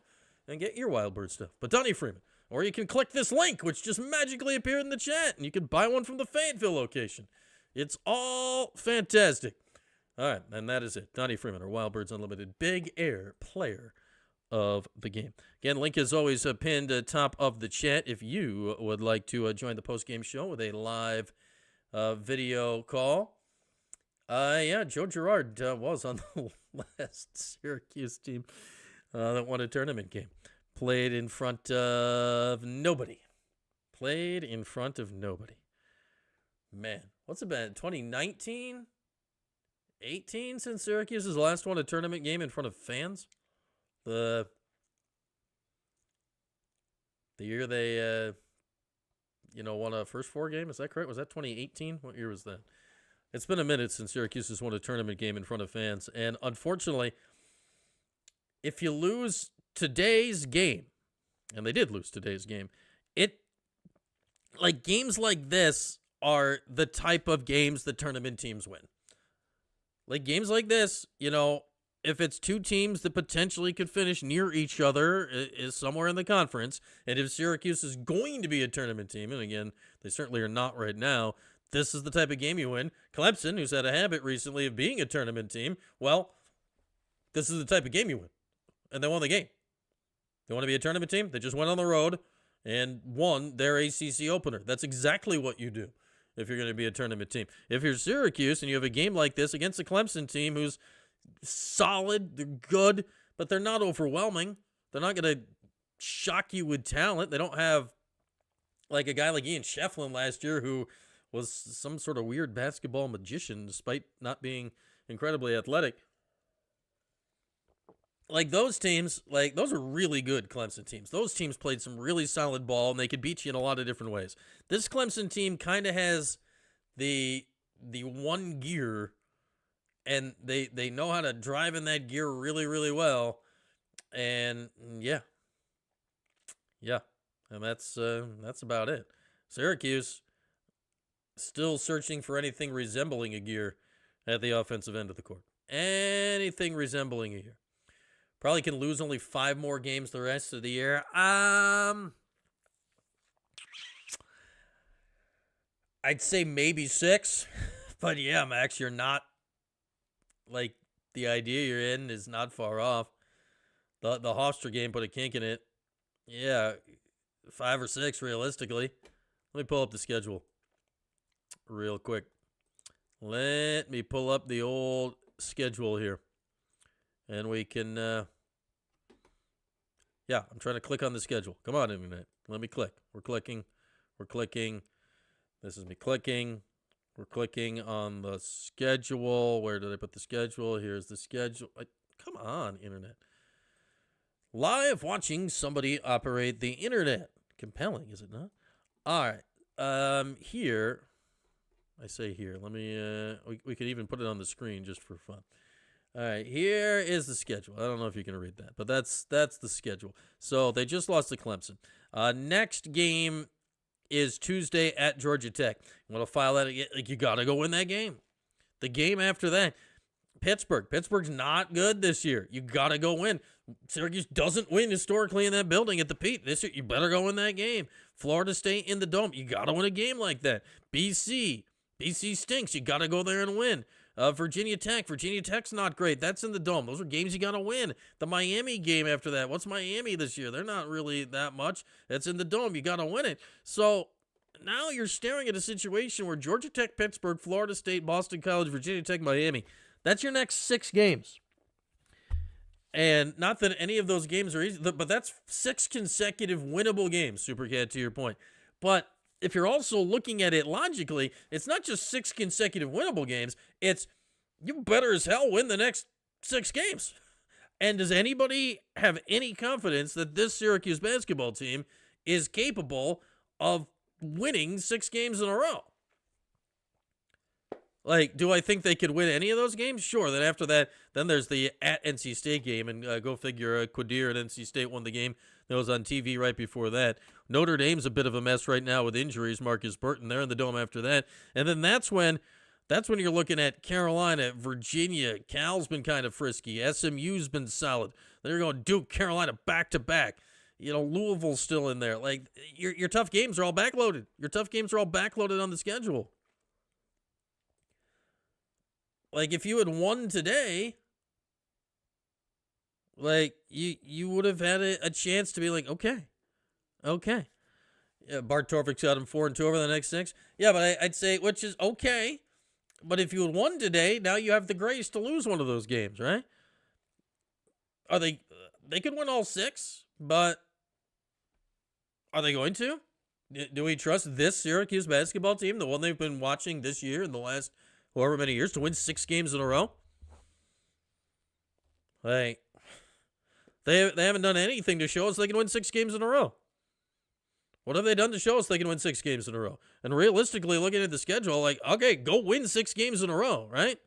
and get your Wild Bird stuff. But Donnie Freeman. Or you can click this link, which just magically appeared in the chat, and you can buy one from the Fayetteville location. It's all fantastic. All right, and that is it. Donnie Freeman, our Wild Birds Unlimited Big Air Player of the Game. Again, link is always pinned top of the chat if you would like to join the post-game show with a live video call. Yeah, Joe Girard was on the last Syracuse team that won a tournament game. Played in front of nobody. Man, what's it been? 2019? 18 since Syracuse has last won a tournament game in front of fans? The The year they, won a first four game. Is that correct? Was that 2018? What year was that? It's been a minute since Syracuse has won a tournament game in front of fans. And unfortunately, if you lose today's game, and they did lose today's game, games like this are the type of games that tournament teams win. Like games like this, if it's two teams that potentially could finish near each other is somewhere in the conference, and if Syracuse is going to be a tournament team, and again, they certainly are not right now, this is the type of game you win. Clemson, who's had a habit recently of being a tournament team, well, this is the type of game you win. And they won the game. They want to be a tournament team? They just went on the road and won their ACC opener. That's exactly what you do if you're going to be a tournament team. If you're Syracuse and you have a game like this against a Clemson team who's solid, they're good, but they're not overwhelming. They're not going to shock you with talent. They don't have like a guy like Ian Shefflin last year who was some sort of weird basketball magician despite not being incredibly athletic. Like those teams, those are really good Clemson teams. Those teams played some really solid ball, and they could beat you in a lot of different ways. This Clemson team kind of has the one gear, and they know how to drive in that gear really, really well. And yeah, and that's about it. Syracuse still searching for anything resembling a gear at the offensive end of the court. Anything resembling a gear. Probably can lose only 5 more games the rest of the year. I'd say maybe 6. But yeah, Max, you're not, the idea you're in is not far off. The Hofstra game put a kink in it. Yeah, 5 or 6 realistically. Let me pull up the schedule real quick. Let me pull up the old schedule here. And we can, I'm trying to click on the schedule. Come on, Internet. Let me click. We're clicking. This is me clicking. We're clicking on the schedule. Where did I put the schedule? Here's the schedule. Come on, Internet. Live watching somebody operate the Internet. Compelling, is it not? All right. Here, I say here. Let me, we could even put it on the screen just for fun. All right, here is the schedule. I don't know if you can read that, but that's the schedule. So they just lost to Clemson. Next game is Tuesday at Georgia Tech. You want to file that again? You got to go win that game. The game after that, Pittsburgh. Pittsburgh's not good this year. You got to go win. Syracuse doesn't win historically in that building at the Pete. This year, you better go win that game. Florida State in the Dome. You got to win a game like that. BC stinks. You got to go there and win. Virginia Tech. Virginia Tech's not great. That's in the Dome. Those are games you got to win. The Miami game after that. What's Miami this year? They're not really that much. That's in the Dome. You got to win it. So now you're staring at a situation where Georgia Tech, Pittsburgh, Florida State, Boston College, Virginia Tech, Miami. That's your next 6 games. And not that any of those games are easy, but that's 6 consecutive winnable games, Supercat, to your point. But if you're also looking at it logically, it's not just 6 consecutive winnable games. It's you better as hell win the next 6 games. And does anybody have any confidence that this Syracuse basketball team is capable of winning 6 games in a row? Do I think they could win any of those games? Sure. Then after that, then there's the at NC State game, and go figure, Quadir and NC State won the game that was on TV right before that. Notre Dame's a bit of a mess right now with injuries. Marcus Burton, they're in the Dome after that. And then that's when you're looking at Carolina, Virginia. Cal's been kind of frisky. SMU's been solid. Then you're going Duke, Carolina, back-to-back. Louisville's still in there. Your tough games are all backloaded. Your tough games are all backloaded on the schedule. If you had won today, you would have had a chance to be okay. Yeah, Bart Torvik's got him 4-2 over the next 6. Yeah, but I'd say, which is okay. But if you had won today, now you have the grace to lose one of those games, right? Are they could win all 6, but are they going to? Do we trust this Syracuse basketball team, the one they've been watching this year in the last however many years, to win 6 games in a row? They haven't done anything to show us they can win 6 games in a row. What have they done to show us they can win 6 games in a row? And realistically, looking at the schedule, like, okay, go win 6 games in a row, right?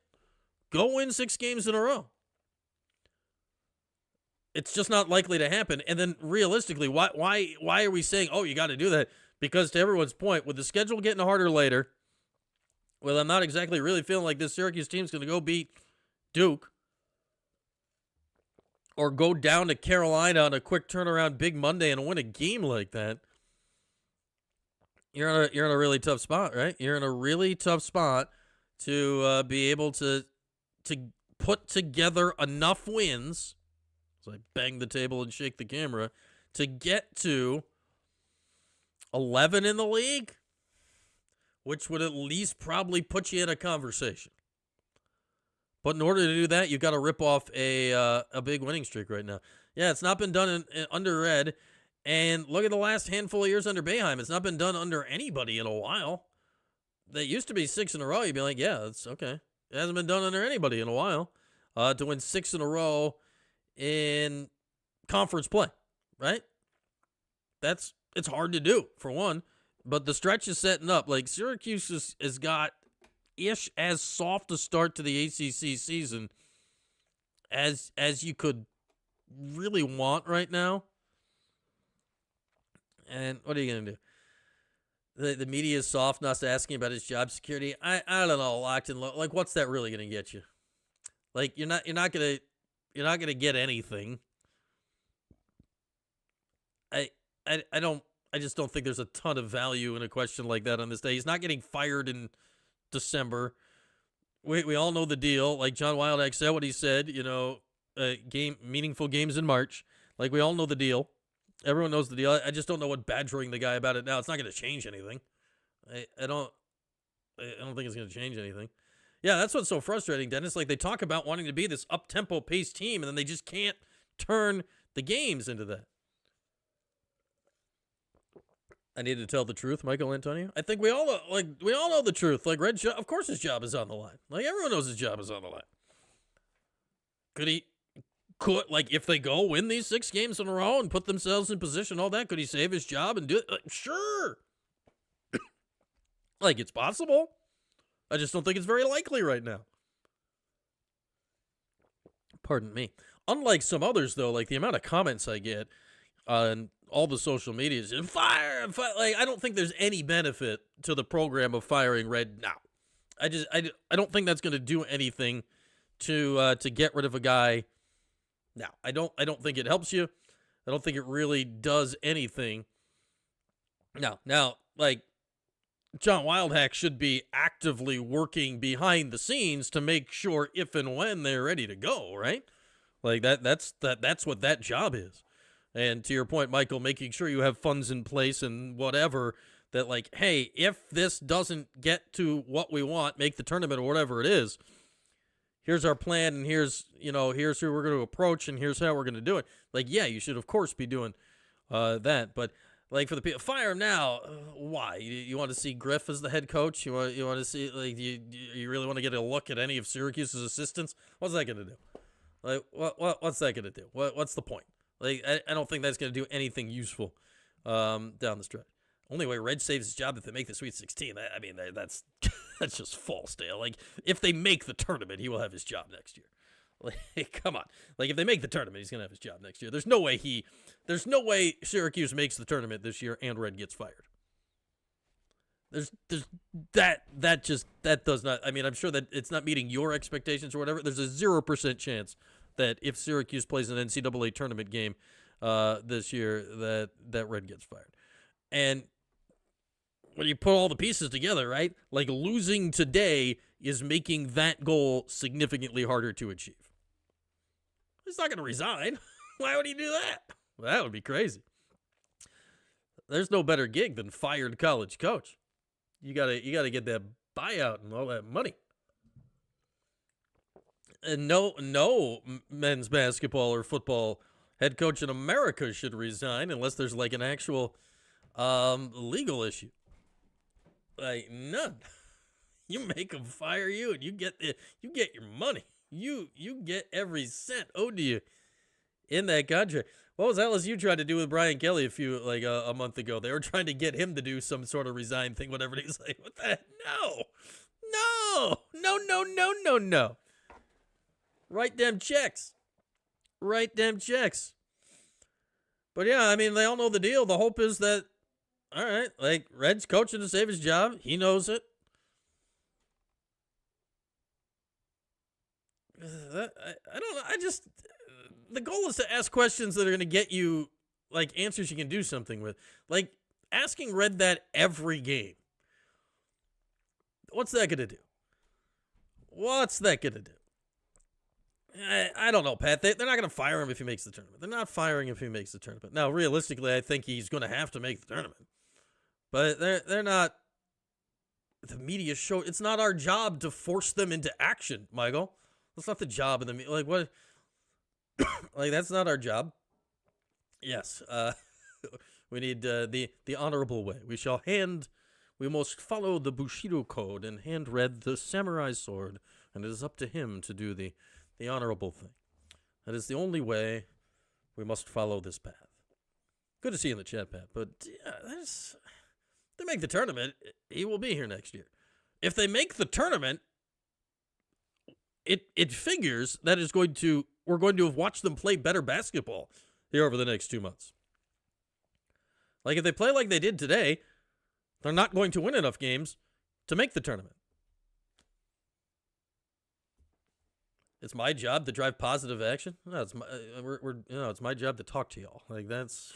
Go win 6 games in a row. It's just not likely to happen. And then realistically, why are we saying, oh, you got to do that? Because to everyone's point, with the schedule getting harder later, well, I'm not exactly really feeling like this Syracuse team's going to go beat Duke or go down to Carolina on a quick turnaround big Monday and win a game like that. You're in a really tough spot, right? You're in a really tough spot to be able to put together enough wins. So I bang the table and shake the camera to get to 11 in the league, which would at least probably put you in a conversation. But in order to do that, you've got to rip off a big winning streak right now. Yeah, it's not been done under Red. And look at the last handful of years under Boeheim. It's not been done under anybody in a while. That used to be 6 in a row. You'd be like, yeah, that's okay. It hasn't been done under anybody in a while. To win 6 in a row in conference play, right? It's hard to do, for one. But the stretch is setting up. Like, Syracuse has got as soft a start to the ACC season as you could really want right now. And what are you going to do? The media is soft, not asking about his job security. I don't know, locked and like, what's that really going to get you? Like, you're not gonna get anything. I just don't think there's a ton of value in a question like that on this day. He's not getting fired in December. We all know the deal. Like John Wildhack said what he said, meaningful games in March. Like, we all know the deal. Everyone knows the deal. I just don't know what badgering the guy about it now. It's not going to change anything. I don't think it's going to change anything. Yeah, that's what's so frustrating, Dennis. Like, they talk about wanting to be this up-tempo paced team, and then they just can't turn the games into that. I need to tell the truth, Michael Antonio. I think we all know the truth. Like, of course his job is on the line. Like, everyone knows his job is on the line. If they go win these 6 games in a row and put themselves in position, all that, could he save his job and do it? Like, sure. Like, it's possible. I just don't think it's very likely right now. Pardon me. Unlike some others, though, like the amount of comments I get on all the social medias, fire. Like, I don't think there's any benefit to the program of firing Red now. I don't think that's going to do anything to get rid of a guy now. I don't think it helps you. I don't think it really does anything. Now, like, John Wildhack should be actively working behind the scenes to make sure if and when they're ready to go, right? Like, that's what that job is. And to your point, Michael, making sure you have funds in place and whatever, that like, hey, if this doesn't get to what we want, make the tournament or whatever it is, here's our plan, and here's who we're going to approach, and here's how we're going to do it. Like, yeah, you should of course be doing that, but like, for the people, fire him now. Why? You want to see Griff as the head coach? You want to see, like, you really want to get a look at any of Syracuse's assistants? What's that going to do? Like, what's that going to do? What's the point? Like, I don't think that's going to do anything useful down the stretch. Only way Red saves his job if they make the Sweet 16. I mean, that's just false, Dale. Like, if they make the tournament, he will have his job next year. Like, come on. Like, if they make the tournament, he's going to have his job next year. There's no way Syracuse makes the tournament this year and Red gets fired. That does not, I mean, I'm sure that it's not meeting your expectations or whatever. There's a 0% chance that if Syracuse plays an NCAA tournament game this year, that Red gets fired. And when you put all the pieces together, right, like, losing today is making that goal significantly harder to achieve. He's not going to resign. Why would he do that? Well, that would be crazy. There's no better gig than fired college coach. You gotta get that buyout and all that money. And no men's basketball or football head coach in America should resign unless there's like an actual legal issue. Like, none. You make them fire you, and you get your money. You get every cent owed to you in that contract. What was LSU trying to do with Brian Kelly a month ago? They were trying to get him to do some sort of resign thing, whatever. He's like, what the heck? No. Write them checks. But yeah, I mean, they all know the deal. The hope is that, all right, like Red's coaching to save his job. He knows it. I don't know. The goal is to ask questions that are going to get you, like, answers you can do something with. Like, asking Red that every game. What's that going to do? I don't know, Pat. They're not going to fire him if he makes the tournament. They're not firing him if he makes the tournament. Now, realistically, I think he's going to have to make the tournament. But they're not. The media show. It's not our job to force them into action, Michael. That's not the job of the media. Like, what? Like, that's not our job. Yes. We need the honorable way. We must follow the Bushido code and hand Red the samurai sword, and it is up to him to do the honorable thing. That is the only way. We must follow this path. Good to see you in the chat, Pat. But yeah, they make the tournament, he will be here next year. If they make the tournament, it figures that we're going to have watched them play better basketball here over the next 2 months. Like, if they play like they did today, they're not going to win enough games to make the tournament. It's my job to drive positive action. No, it's my job to talk to y'all. Like, this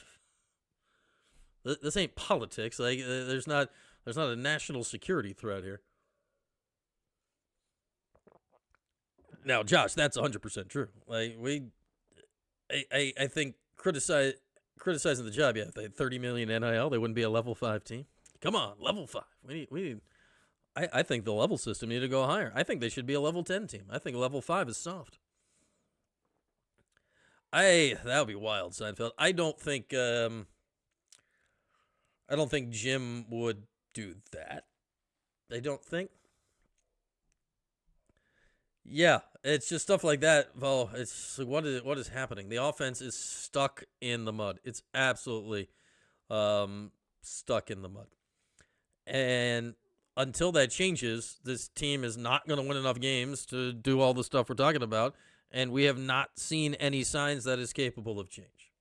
ain't politics. Like, there's not a national security threat here. Now, Josh, that's 100% true. Like, I think criticizing the job. Yeah, if they had 30 million NIL, they wouldn't be a level 5 team. Come on, level 5. We need. I think the level system need to go higher. I think they should be a level 10 team. I think level 5 is soft. That would be wild, Seinfeld. I don't think Jim would do that. I don't think. Yeah, it's just stuff like that. Well, it's like, what is happening? The offense is stuck in the mud. It's absolutely stuck in the mud. And until that changes, this team is not going to win enough games to do all the stuff we're talking about, and we have not seen any signs that is capable of change.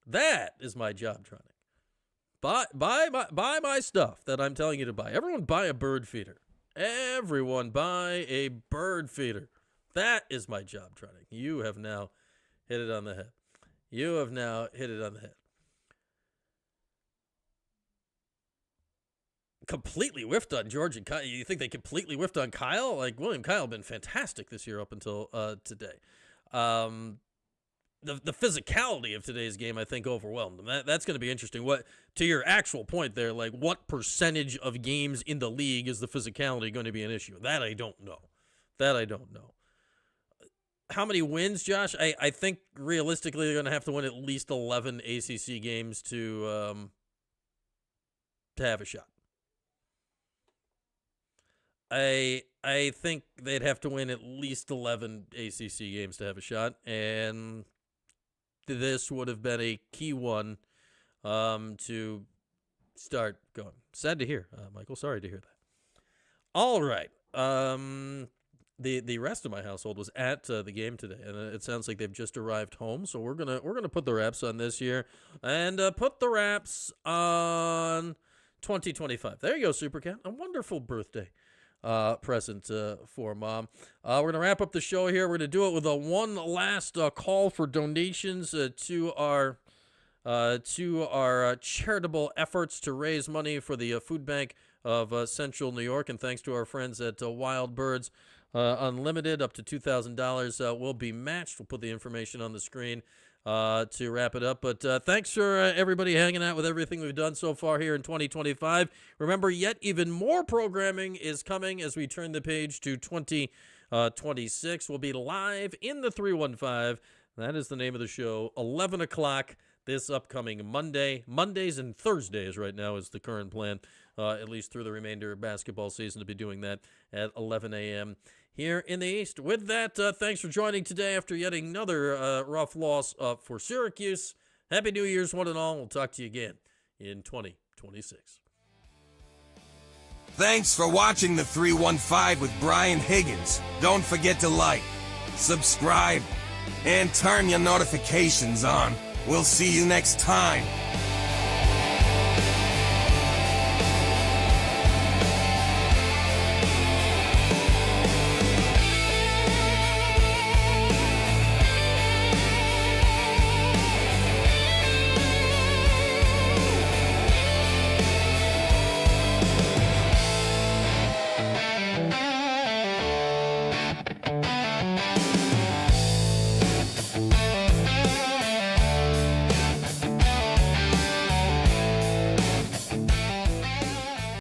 That is my job, Tronic. Buy my stuff that I'm telling you to buy. Everyone buy a bird feeder. Everyone buy a bird feeder. That is my job, Tronic. You have now hit it on the head. Completely whiffed on George and Kyle. You think they completely whiffed on Kyle? Like, William Kyle been fantastic this year up until today. The physicality of today's game, I think, overwhelmed them. That's going to be interesting. What, to your actual point there, like, what percentage of games in the league is the physicality going to be an issue? That I don't know. How many wins, Josh? I think realistically they're going to have to win at least 11 ACC games to have a shot. I think they'd have to win at least 11 ACC games to have a shot, and this would have been a key one to start going. Sad to hear, Michael. Sorry to hear that. All right. The rest of my household was at the game today, and it sounds like they've just arrived home. So we're gonna put the wraps on this year and put the wraps on 2025. There you go, Super Cat. A wonderful birthday present for Mom. We're going to wrap up the show here. We're going to do it with one last call for donations to our charitable efforts to raise money for the food bank of Central New York. And thanks to our friends at Wild Birds Unlimited, up to $2,000 will be matched. We'll put the information on the screen to wrap it up. But thanks for everybody hanging out with everything we've done so far here in 2025. Remember, yet even more programming is coming as we turn the page to 2026. We'll be live in the 315. That is the name of the show, 11 o'clock this upcoming Monday. Mondays and Thursdays right now is the current plan, at least through the remainder of basketball season, to be doing that at 11 a.m. here in the East. With that, thanks for joining today after yet another rough loss for Syracuse. Happy New Year's, one and all. We'll talk to you again in 2026. Thanks for watching the 315 with Brian Higgins. Don't forget to like, subscribe, and turn your notifications on. We'll see you next time.